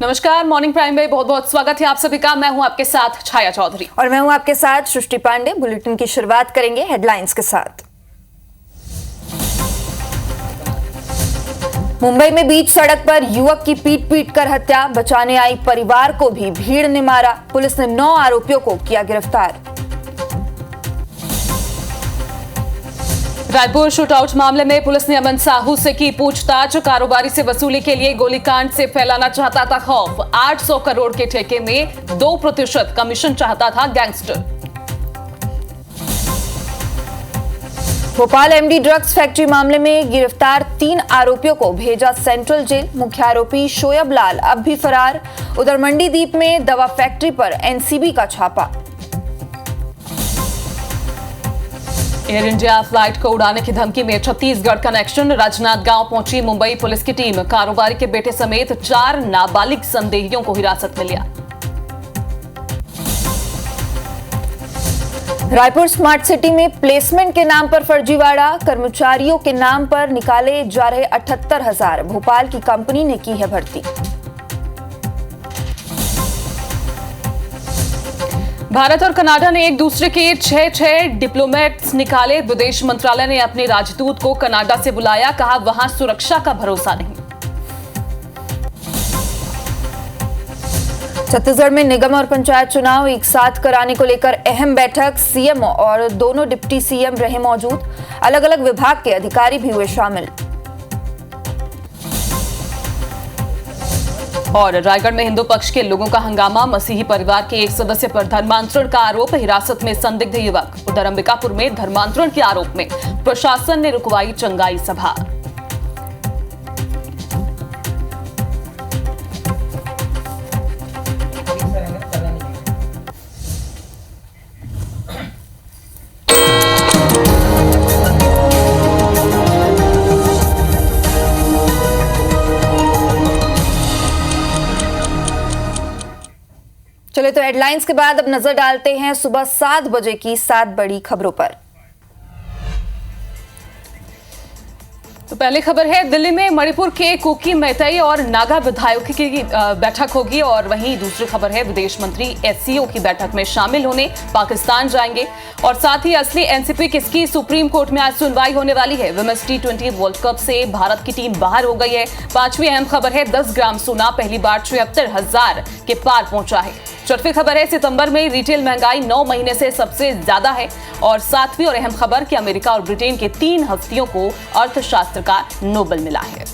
नमस्कार, morning prime में बहुत बहुत स्वागत है आप सभी का। मैं हूं आपके साथ छाया चौधरी और मैं हूं आपके साथ सृष्टि पांडे। बुलेटिन की शुरुआत करेंगे हेडलाइंस के साथ। मुंबई में बीच सड़क पर युवक की पीट कर हत्या, बचाने आई परिवार को भी भीड़ ने मारा। पुलिस ने 9 आरोपियों को किया गिरफ्तार। रायपुर शूटआउट मामले में पुलिस ने अमन साहू से की पूछताछ। कारोबारी से वसूली के लिए गोलीकांड से फैलाना चाहता था खौफ। 800 करोड़ के ठेके में 2% कमीशन चाहता था gangster. Bhopal MD drugs factory मामले में गिरफ्तार 3 आरोपियों को भेजा सेंट्रल जेल। मुख्य आरोपी शोएब लाल अब भी फरार। उधर मंडीदीप में दवा फैक्ट्री पर एनसीबी का छापा। एयर इंडिया फ्लाइट को उड़ाने की धमकी में छत्तीसगढ़ कनेक्शन। राजनांदगांव पहुंची मुंबई पुलिस की टीम। कारोबारी के बेटे समेत 4 नाबालिग संदेहियों को हिरासत में लिया। रायपुर स्मार्ट सिटी में प्लेसमेंट के नाम पर फर्जीवाड़ा। कर्मचारियों के नाम पर निकाले जा रहे 78,000। भोपाल की कंपनी ने की है भर्ती। भारत और कनाडा ने एक दूसरे के 6 डिप्लोमेट्स निकाले। विदेश मंत्रालय ने अपने राजदूत को कनाडा से बुलाया, कहा वहां सुरक्षा का भरोसा नहीं। छत्तीसगढ़ में निगम और पंचायत चुनाव एक साथ कराने को लेकर अहम बैठक। सीएम और दोनों डिप्टी सीएम रहे मौजूद। अलग अलग विभाग के अधिकारी भी हुए शामिल। और रायगढ़ में हिंदू पक्ष के लोगों का हंगामा। मसीही परिवार के एक सदस्य पर धर्मांतरण का आरोप। हिरासत में संदिग्ध युवक। उधर अंबिकापुर में धर्मांतरण के आरोप में प्रशासन ने रुकवाई चंगाई सभा। चलिए तो हेडलाइंस के बाद अब नजर डालते हैं सुबह 7 बजे की 7 बड़ी खबरों पर। तो पहली खबर है, दिल्ली में मणिपुर के कुकी, मैतेई और नागा विधायकों की बैठक होगी। और वहीं दूसरी खबर है, विदेश मंत्री एससीओ की बैठक में शामिल होने पाकिस्तान जाएंगे। और साथ ही असली एनसीपी किसकी, सुप्रीम कोर्ट में आज सुनवाई होने वाली है। विमेंस T20 वर्ल्ड कप से भारत की टीम बाहर हो गई है। 5वीं अहम खबर है, 10 ग्राम सोना पहली बार 73,000 के पार पहुंचा है। 4वीं खबर है, सितंबर में रिटेल महंगाई 9 महीने से सबसे ज्यादा है। और 7वीं और अहम खबर कि अमेरिका और ब्रिटेन के 3 हस्तियों को अर्थशास्त्र का नोबेल मिला है।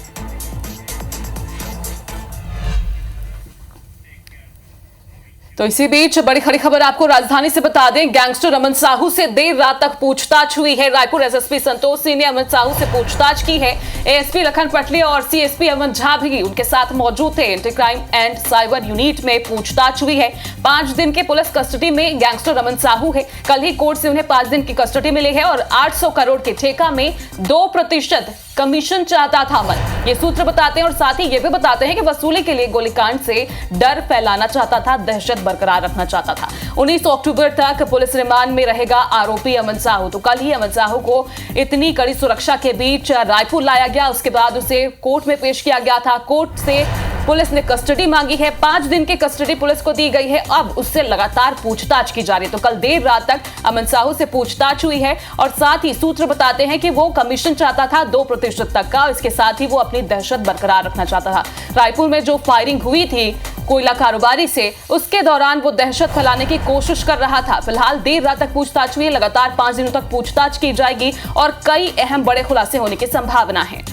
तो इसी बीच बड़ी खड़ी खबर आपको राजधानी से बता दें, गैंगस्टर अमन साहू से देर रात तक पूछताछ हुई है। रायपुर एसएसपी संतोष सिंह ने अमन साहू से पूछताछ की है। एएसपी लखन पटले और सीएसपी अमन झा भी उनके साथ मौजूद थे। Anti crime and cyber unit में पूछताछ हुई है। 5 दिन के पुलिस कस्टडी में गैंगस्टर अमन साहू है। कल ही कोर्ट से उन्हें 5 दिन की कस्टडी मिली है। और 800 करोड़ के ठेका में 2% कमीशन चाहता था अमन, ये सूत्र बताते हैं। और साथ ही ये भी बताते हैं कि वसूली के लिए गोलीकांड से डर फैलाना चाहता था, दहशत बरकरार रखना चाहता था। 19 अक्टूबर तक पुलिस रिमांड में रहेगा आरोपी अमन साहू। तो कल ही अमन साहू को इतनी कड़ी सुरक्षा के बीच रायपुर लाया गया। उसके बाद उसे कोर्ट में पेश किया गया था। कोर्ट से पुलिस ने कस्टडी मांगी है। 5 दिन की कस्टडी पुलिस को दी गई है। अब उससे लगातार पूछताछ की जा रही है। तो कल देर रात तक अमन साहू से पूछताछ हुई है। और साथ ही सूत्र बताते हैं कि वो कमीशन चाहता था 2% तक का। इसके साथ ही वो अपनी दहशत बरकरार रखना चाहता था। रायपुर में जो फायरिंग हुई थी कोयला कारोबारी से, उसके दौरान वो दहशत फैलाने की कोशिश कर रहा था। फिलहाल देर रात तक पूछताछ हुई है। लगातार 5 दिनों तक पूछताछ की जाएगी और कई अहम बड़े खुलासे होने की संभावना है।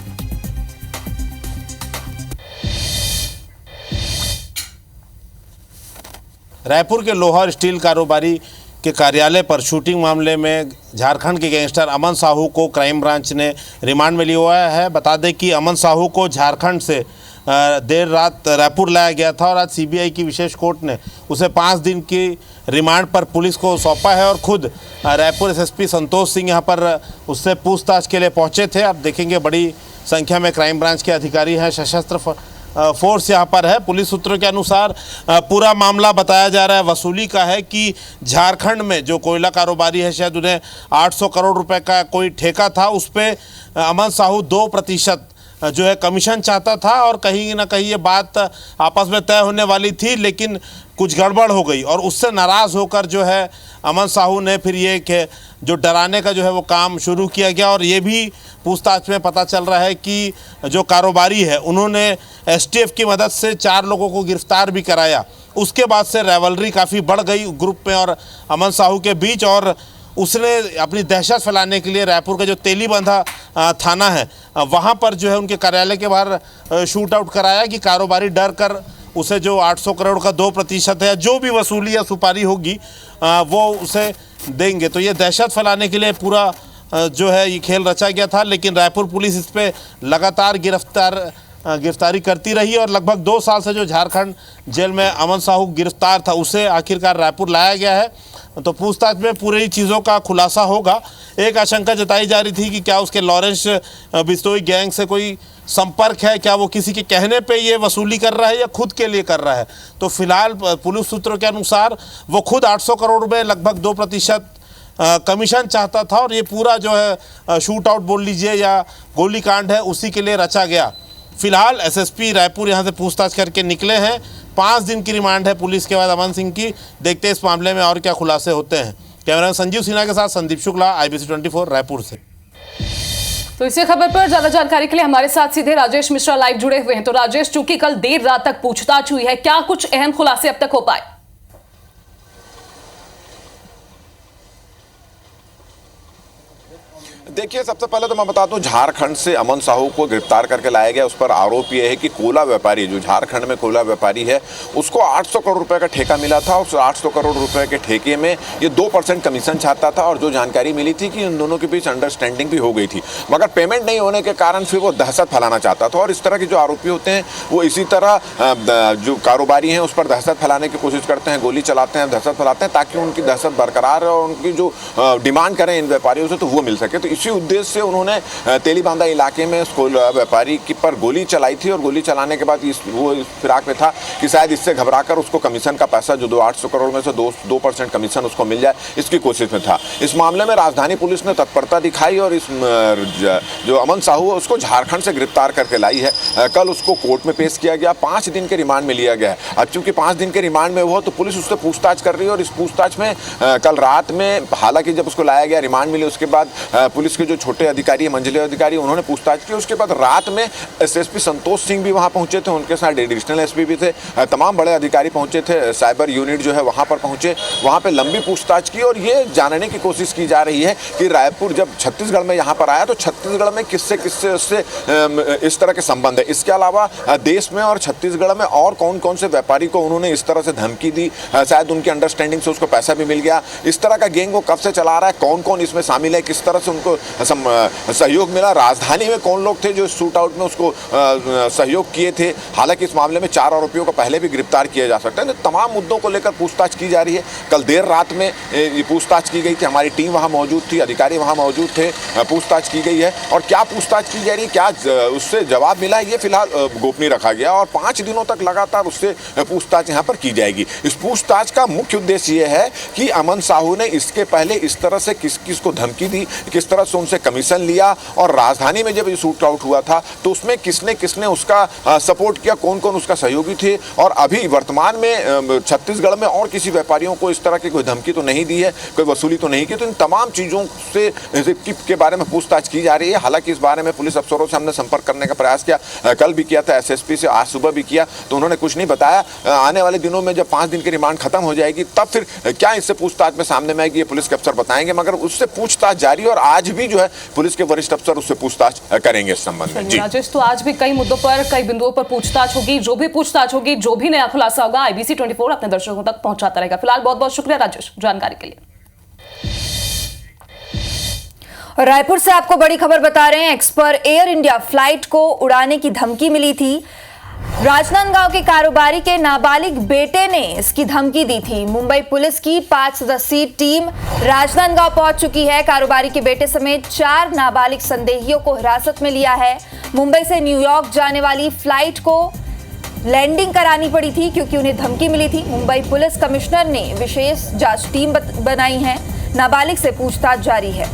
रायपुर के लोहा स्टील कारोबारी के कार्यालय पर शूटिंग मामले में झारखंड के गैंगस्टर अमन साहू को क्राइम ब्रांच ने रिमांड में लिया हुआ है। बता दें कि अमन साहू को झारखंड से देर रात रायपुर लाया गया था और आज सीबीआई की विशेष कोर्ट ने उसे 5 दिन की रिमांड पर पुलिस को सौंपा है। और खुद रायपुर एसएसपी संतोष सिंह यहां पर उससे पूछताछ के लिए पहुंचे थे। आप देखेंगे बड़ी संख्या में क्राइम ब्रांच के अधिकारी हैं, सशस्त्र फोर्स यहाँ पर है। पुलिस सूत्रों के अनुसार पूरा मामला बताया जा रहा है वसूली का है कि झारखंड में जो कोयला कारोबारी है, शायद उन्हें 800 करोड़ रुपए का कोई ठेका था, उस पर अमन साहू 2% जो है कमीशन चाहता था और कहीं ना कहीं ये बात आपस में तय होने वाली थी, लेकिन कुछ गड़बड़ हो गई और उससे नाराज़ होकर जो है अमन साहू ने फिर ये कि जो डराने का जो है वो काम शुरू किया गया। और ये भी पूछताछ में पता चल रहा है कि जो कारोबारी है उन्होंने एसटीएफ की मदद से 4 लोगों को गिरफ्तार भी कराया। उसके बाद से राइवलरी काफ़ी बढ़ गई ग्रुप में और अमन साहू के बीच, और उसने अपनी दहशत फैलाने के लिए रायपुर का जो तेलीबंधा थाना है वहाँ पर जो है उनके कार्यालय के बाहर शूट आउट कराया कि कारोबारी डर कर उसे जो 800 करोड़ का 2% है, जो भी वसूली या सुपारी होगी वो उसे देंगे। तो ये दहशत फैलाने के लिए पूरा जो है ये खेल रचा गया था, लेकिन रायपुर पुलिस इस पर लगातार गिरफ्तारी करती रही और लगभग 2 साल से जो झारखंड जेल में अमन साहू गिरफ्तार था उसे आखिरकार रायपुर लाया गया है। तो पूछताछ में पूरी चीज़ों का खुलासा होगा। एक आशंका जताई जा रही थी कि क्या उसके लॉरेंस बिश्नोई गैंग से कोई संपर्क है, क्या वो किसी के कहने पे ये वसूली कर रहा है या खुद के लिए कर रहा है। तो फिलहाल पुलिस सूत्रों के अनुसार वो खुद 800 करोड़ में लगभग 2% कमीशन चाहता था और ये पूरा जो है शूट आउट बोल लीजिए या गोलीकांड है उसी के लिए रचा गया। फिलहाल एसएसपी रायपुर यहाँ से पूछताछ करके निकले हैं। 5 दिन की रिमांड है पुलिस के बाद अमन सिंह की। देखते हैं इस मामले में और क्या खुलासे होते हैं। कैमरामैन संजीव सिन्हा के साथ संदीप शुक्ला, IBC 24 रायपुर से। तो इसी खबर पर ज्यादा जानकारी के लिए हमारे साथ सीधे राजेश मिश्रा लाइव जुड़े हुए हैं। तो राजेश, चूंकि कल देर रात तक पूछताछ हुई है, क्या कुछ अहम खुलासे अब तक हो पाए? देखिए, सबसे पहले तो मैं बता दूं, झारखंड से अमन साहू को गिरफ्तार करके लाया गया। उस पर आरोप यह है कि कोयला व्यापारी, जो झारखंड में कोयला व्यापारी है, उसको 800 करोड़ रुपए का ठेका मिला था। उस 800 करोड़ रुपए के ठेके में ये 2% कमीशन चाहता था और जो जानकारी मिली थी कि इन दोनों के बीच अंडरस्टैंडिंग भी हो गई थी, मगर पेमेंट नहीं होने के कारण फिर वो दहशत फैलाना चाहता था। और इस तरह के जो आरोपी होते हैं वो इसी तरह जो कारोबारी हैं उस पर दहशत फैलाने की कोशिश करते हैं, गोली चलाते हैं, दहशत फैलाते हैं ताकि उनकी दहशत बरकरार रहे और उनकी जो डिमांड करें इन व्यापारियों से तो वो मिल सके। तो इसी उद्देश्य से उन्होंने तेलीबांधा इलाके में व्यापारी पर गोली चलाई थी और गोली चलाने के बाद वो इस फिराक में था कि शायद इससे घबराकर उसको कमीशन का पैसा जो 800 करोड़ में से 2% कमीशन उसको मिल जाए, इसकी कोशिश में था। इस मामले में राजधानी पुलिस ने तत्परता दिखाई और इस जो अमन साहू है उसको झारखंड से गिरफ्तार करके लाई है। कल उसको कोर्ट में पेश किया गया, 5 दिन के रिमांड में लिया गया है। अब चूंकि 5 दिन के रिमांड में हुआ तो पुलिस उससे पूछताछ कर रही है और इस पूछताछ में कल रात में, हालांकि जब उसको लाया गया, रिमांड मिली, उसके बाद पुलिस के जो छोटे अधिकारी, मंझले अधिकारी, उन्होंने पूछताछ की। उसके बाद रात में एसएसपी संतोष सिंह भी वहां पहुंचे थे, उनके साथ एडिशनल एसपी भी थे, तमाम बड़े अधिकारी पहुंचे थे, साइबर यूनिट जो है वहां पर पहुंचे, वहां पे लंबी पूछताछ की और ये जानने की कोशिश की जा रही है कि रायपुर जब छत्तीसगढ़ में यहाँ पर आया तो छत्तीसगढ़ में किससे उससे इस तरह के संबंध है। इसके अलावा देश में और छत्तीसगढ़ में और कौन कौन से व्यापारी को उन्होंने इस तरह से धमकी दी, शायद उनकी अंडरस्टैंडिंग से उसको पैसा भी मिल गया। इस तरह का गैंग वो कब से चला रहा है, कौन कौन इसमें शामिल है, किस तरह से उनको सहयोग मिला, राजधानी में कौन लोग थे जो शूट आउट में उसको सहयोग किए थे। हालांकि इस मामले में 4 आरोपियों को पहले भी गिरफ्तार किया जा सकता है। तो तमाम मुद्दों को लेकर पूछताछ की जा रही है। कल देर रात में ये पूछताछ की गई थी, हमारी टीम वहां मौजूद थी, अधिकारी वहां मौजूद थे, पूछताछ की गई है और क्या पूछताछ की जा रही है, क्या उससे जवाब मिला है, ये फिलहाल गोपनीय रखा गया और 5 दिनों तक लगातार उससे पूछताछ यहाँ पर की जाएगी। इस पूछताछ का मुख्य उद्देश्य ये है कि अमन साहू ने इसके पहले इस तरह से किस किस को धमकी दी, किस तरह से उनसे कमीशन लिया और राजधानी में जब ये शूट आउट हुआ था तो उसमें किसने किसने उसका सपोर्ट किया, कौन कौन उसका सहयोगी थे। और अभी वर्तमान में छत्तीसगढ़ में और किसी व्यापारियों को इस तरह की कोई धमकी तो नहीं दी है, कोई वसूली तो नहीं की। तो इन तमाम चीज़ों से के बारे में पूछताछ की जा रही है। हालांकि इस बारे में पुलिस अफसरों से हमने संपर्क करने का प्रयास किया, कल भी किया था, एसएसपी से आज सुबह भी किया, तो उन्होंने कुछ नहीं बताया। आने वाले दिनों में जब 5 दिन की रिमांड खत्म हो जाएगी तब फिर क्या इससे पूछताछ में सामने में आएगी ये पुलिस के अफसर बताएंगे, मगर उससे पूछताछ जारी और आज भी जो है पुलिस के वरिष्ठ अफसर उससे पूछताछ करेंगे इस संबंध में। राजेश, तो आज भी कई मुद्दों पर, कई बिंदुओं पर पूछताछ होगी। जो भी पूछताछ होगी, जो भी नया खुलासा होगा, IBC 24 अपने दर्शकों तक पहुंचाता रहेगा। फिलहाल बहुत बहुत शुक्रिया राजेश जानकारी के लिए। रायपुर से आपको बड़ी खबर बता रहे हैं। एक्सपर एयर इंडिया फ्लाइट को उड़ाने की धमकी मिली थी। राजनांदगांव के कारोबारी के नाबालिग बेटे ने इसकी धमकी दी थी। मुंबई पुलिस की 5 सदस्यीय टीम राजनांदगांव पहुंच चुकी है। कारोबारी के बेटे समेत 4 नाबालिग संदेहियों को हिरासत में लिया है। मुंबई से न्यूयॉर्क जाने वाली फ्लाइट को लैंडिंग करानी पड़ी थी क्योंकि उन्हें धमकी मिली थी। मुंबई पुलिस कमिश्नर ने विशेष जांच टीम बनाई है। नाबालिग से पूछताछ जारी है।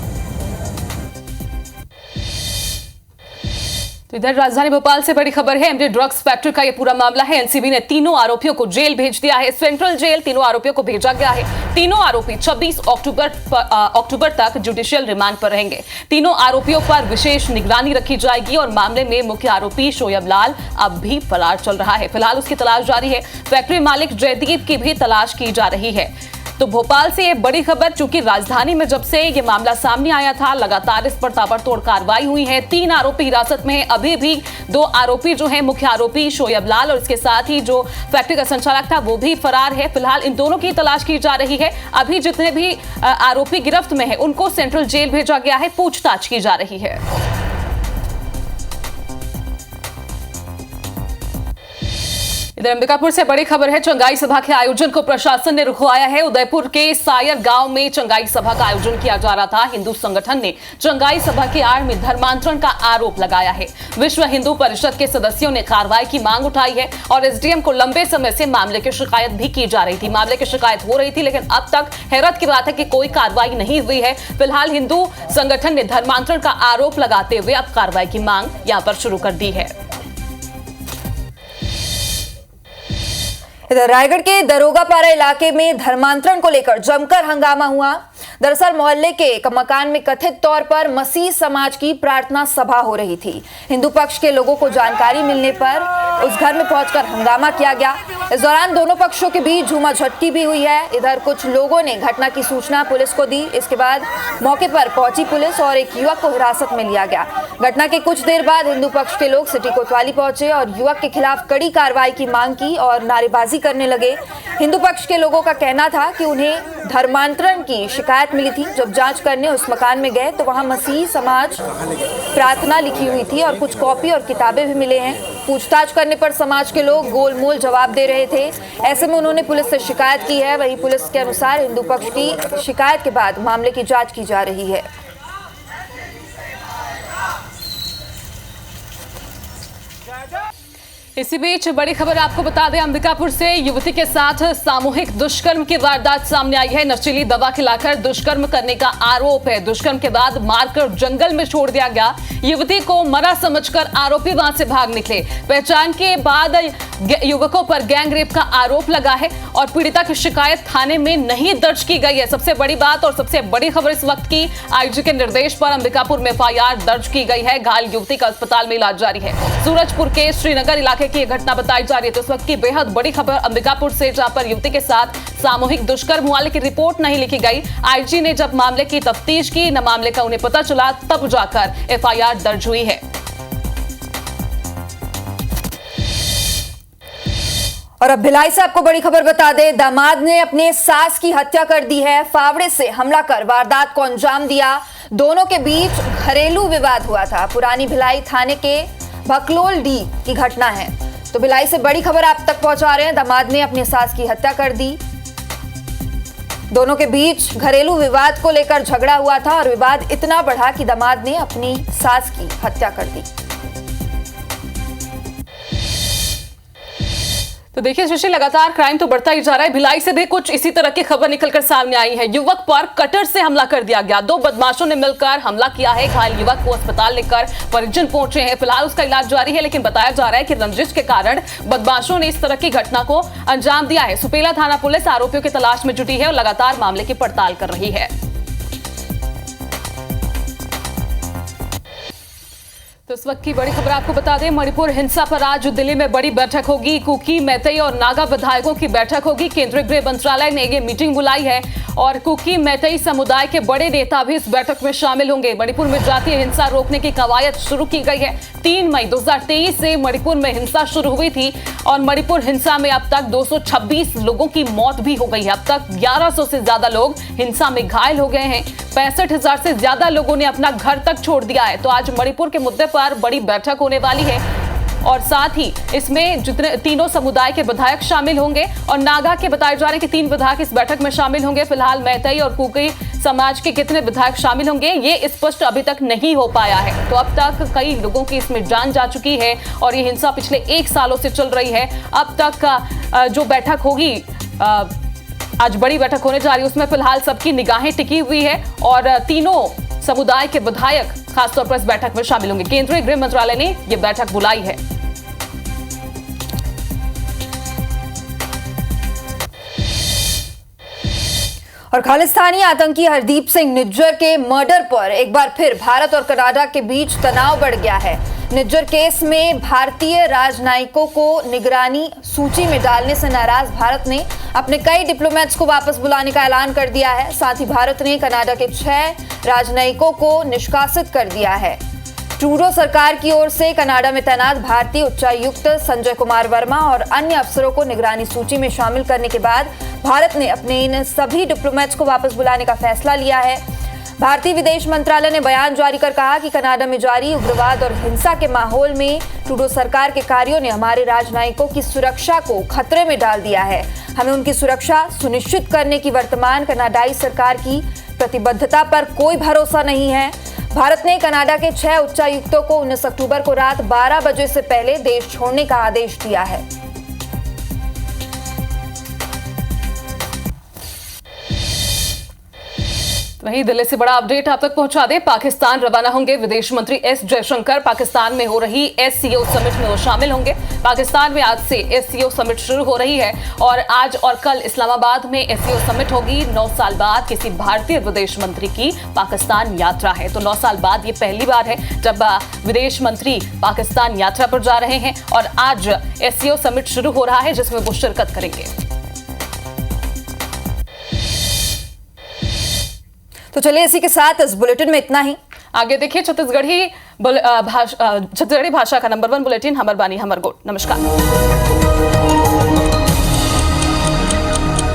तो इधर राजधानी भोपाल से बड़ी खबर है। एमडी ड्रग्स फैक्ट्री का ये पूरा मामला है। एनसीबी ने तीनों आरोपियों को जेल भेज दिया है। सेंट्रल जेल तीनों आरोपियों को भेजा गया है। तीनों आरोपी 26 अक्टूबर तक जुडिशियल रिमांड पर रहेंगे। तीनों आरोपियों पर विशेष निगरानी रखी जाएगी और मामले में मुख्य आरोपी शोएब लाल अब भी फरार चल रहा है। फिलहाल उसकी तलाश जारी है। फैक्ट्री मालिक जयदीप की भी तलाश की जा रही है। तो भोपाल से ये बड़ी खबर, चूंकि राजधानी में जब से ये मामला सामने आया था लगातार इस पर ताबड़तोड़ कार्रवाई हुई है। 3 आरोपी हिरासत में हैं। अभी भी 2 आरोपी जो हैं, मुख्य आरोपी शोएब लाल और इसके साथ ही जो फैक्ट्री का संचालक था वो भी फरार है। फिलहाल इन दोनों की तलाश की जा रही है। अभी जितने भी आरोपी गिरफ्त में है उनको सेंट्रल जेल भेजा गया है, पूछताछ की जा रही है। इधर अंबिकापुर से बड़ी खबर है। चंगाई सभा के आयोजन को प्रशासन ने रुकवाया है। उदयपुर के सायर गांव में चंगाई सभा का आयोजन किया जा रहा था। हिंदू संगठन ने चंगाई सभा की आड़ में धर्मांतरण का आरोप लगाया है। विश्व हिंदू परिषद के सदस्यों ने कार्रवाई की मांग उठाई है और एसडीएम को लंबे समय से मामले की शिकायत भी की जा रही थी। मामले की शिकायत हो रही थी, लेकिन अब तक हैरत की बात है कि कोई कार्रवाई नहीं हुई है। फिलहाल हिंदू संगठन ने धर्मांतरण का आरोप लगाते हुए अब कार्रवाई की मांग यहां पर शुरू कर दी है। इधर रायगढ़ के दरोगापारा इलाके में धर्मांतरण को लेकर जमकर हंगामा हुआ। दरअसल मोहल्ले के एक मकान में कथित तौर पर मसीह समाज की प्रार्थना सभा हो रही थी। हिंदू पक्ष के लोगों को जानकारी मिलने पर उस घर में पहुंचकर हंगामा किया गया। इस दौरान दोनों पक्षों के बीच झूमाझटकी भी हुई है। इधर कुछ लोगों ने घटना की सूचना पुलिस को दी। इसके बाद मौके पर पहुंची पुलिस और एक युवक को हिरासत में लिया गया। घटना के कुछ देर बाद हिंदू पक्ष के लोग सिटी कोतवाली पहुंचे और युवक के खिलाफ कड़ी कार्रवाई की मांग की और नारेबाजी करने लगे। हिंदू पक्ष के लोगों का कहना था कि उन्हें धर्मांतरण की शिकायत मिली थी। जब जांच करने उस मकान में गए तो वहां मसीह समाज प्रार्थना लिखी हुई थी और कुछ कॉपी और किताबें भी मिले हैं। पूछताछ करने पर समाज के लोग गोलमोल जवाब दे रहे थे। ऐसे में उन्होंने पुलिस से शिकायत की है। वहीं पुलिस के अनुसार हिंदू पक्ष की शिकायत के बाद मामले की जांच की जा रही है। इसी बीच बड़ी खबर आपको बता दें, अंबिकापुर से युवती के साथ सामूहिक दुष्कर्म की वारदात सामने आई है। नशीली दवा खिलाकर दुष्कर्म करने का आरोप है। दुष्कर्म के बाद मारकर जंगल में छोड़ दिया गया। युवती को मरा समझकर आरोपी वहां से भाग निकले। पहचान के बाद युवकों पर गैंग रेप का आरोप लगा है और पीड़िता की शिकायत थाने में नहीं दर्ज की गई है। सबसे बड़ी बात और सबसे बड़ी खबर इस वक्त की, आईजी के निर्देश पर अंबिकापुर में एफआईआर दर्ज की गई है। घायल युवती का अस्पताल में इलाज जारी है। सूरजपुर के श्रीनगर इलाके की घटना बताई जा रही है। तो इस वक्त की बेहद बड़ी खबर अंबिकापुर से, जहां पर युवती के साथ सामूहिक दुष्कर्म हुआ लेकिन रिपोर्ट नहीं लिखी गई। आईजी ने जब मामले की तफ्तीश की, न मामले का उन्हें पता चला, तब जाकर एफआईआर दर्ज हुई है। और अब भिलाई से आपको बड़ी खबर बता दें, दामाद ने अपने सास की हत्या कर दी है। फावड़े से हमला कर वारदात को अंजाम दिया। दोनों के बीच घरेलू विवाद हुआ था। पुरानी भिलाई थाने के भकलोल डी की घटना है। तो भिलाई से बड़ी खबर आप तक पहुंचा रहे हैं। दामाद ने अपनी सास की हत्या कर दी। दोनों के बीच घरेलू विवाद को लेकर झगड़ा हुआ था और विवाद इतना बढ़ा कि दामाद ने अपनी सास की हत्या कर दी। तो देखिए शशि, लगातार क्राइम तो बढ़ता ही जा रहा है। भिलाई से भी कुछ इसी तरह की खबर निकलकर सामने आई है। युवक पर कटर से हमला कर दिया गया। 2 बदमाशों ने मिलकर हमला किया है। घायल युवक को अस्पताल लेकर परिजन पहुंचे हैं। फिलहाल उसका इलाज जारी है, लेकिन बताया जा रहा है कि रंजिश के कारण बदमाशों ने इस तरह की घटना को अंजाम दिया है। सुपेला थाना पुलिस आरोपियों की तलाश में जुटी है और लगातार मामले की पड़ताल कर रही है। तो इस वक्त की बड़ी खबर आपको बता दें, मणिपुर हिंसा पर आज दिल्ली में बड़ी बैठक होगी। कुकी, मैतेई और नागा विधायकों की बैठक होगी। केंद्रीय गृह मंत्रालय ने ये मीटिंग बुलाई है और कुकी मैतेई समुदाय के बड़े नेता भी इस बैठक में शामिल होंगे। मणिपुर में जातीय हिंसा रोकने की कवायद शुरू की गई है। 3 मई 2023 से मणिपुर में हिंसा शुरू हुई थी और मणिपुर हिंसा में अब तक 226 लोगों की मौत भी हो गई है। अब तक 1100 से ज्यादा लोग हिंसा में घायल हो गए हैं। 65,000 से ज्यादा लोगों ने अपना घर तक छोड़ दिया है। तो आज मणिपुर के मुद्दे पर बड़ी बैठक होने वाली है और साथ ही इसमें जितने तीनों समुदाय के विधायक शामिल होंगे और नागा के बताए जा रहे हैं कि 3 विधायक इस बैठक में शामिल होंगे। फिलहाल मैतेई और कुकी समाज के कितने विधायक शामिल होंगे ये स्पष्ट अभी तक नहीं हो पाया है। तो अब तक कई लोगों की इसमें जान जा चुकी है और ये हिंसा पिछले 1 सालों से चल रही है। अब तक जो बैठक होगी, आज बड़ी बैठक होने जा रही है, उसमें फिलहाल सबकी निगाहें टिकी हुई है और तीनों समुदाय के विधायक खासतौर पर इस बैठक में शामिल होंगे। केंद्रीय गृह मंत्रालय ने यह बैठक बुलाई है। और खालिस्तानी आतंकी हरदीप सिंह निज्जर के मर्डर पर एक बार फिर भारत और कनाडा के बीच तनाव बढ़ गया है। निज्जर केस में भारतीय राजनयिकों को निगरानी सूची में डालने से नाराज भारत ने अपने कई डिप्लोमेट्स को वापस बुलाने का ऐलान कर दिया है। साथ ही भारत ने कनाडा के 6 राजनयिकों को निष्कासित कर दिया है। ट्रूडो सरकार की ओर से कनाडा में तैनात भारतीय उच्चायुक्त संजय कुमार वर्मा और अन्य अफसरों को निगरानी सूची में शामिल करने के बाद भारत ने अपने इन सभी डिप्लोमेट्स को वापस बुलाने का फैसला लिया है। भारतीय विदेश मंत्रालय ने बयान जारी कर कहा कि कनाडा में जारी उग्रवाद और हिंसा के माहौल में ट्रूडो सरकार के कार्यों ने हमारे राजनयिकों की सुरक्षा को खतरे में डाल दिया है। हमें उनकी सुरक्षा सुनिश्चित करने की वर्तमान कनाडाई सरकार की प्रतिबद्धता पर कोई भरोसा नहीं है। भारत ने कनाडा के 6 उच्चायुक्तों को 19 अक्टूबर को रात 12 बजे से पहले देश छोड़ने का आदेश दिया है। वहीं दिल्ली से बड़ा अपडेट आप तक पहुंचा दे। पाकिस्तान रवाना होंगे विदेश मंत्री एस जयशंकर। पाकिस्तान में हो रही एससीओ समिट में वो शामिल होंगे। पाकिस्तान में आज से एससीओ समिट शुरू हो रही है और आज और कल इस्लामाबाद में एससीओ समिट होगी। 9 साल बाद किसी भारतीय विदेश मंत्री की पाकिस्तान यात्रा है। तो 9 साल बाद ये पहली बार है जब विदेश मंत्री पाकिस्तान यात्रा पर जा रहे हैं और आज एससीओ समिट शुरू हो रहा है जिसमें वो शिरकत करेंगे। तो चलिए इसी के साथ इस बुलेटिन में इतना ही। आगे देखिए छत्तीसगढ़ी भाषा का नंबर 1 बुलेटिन हमर बानी हमर गोट। नमस्कार।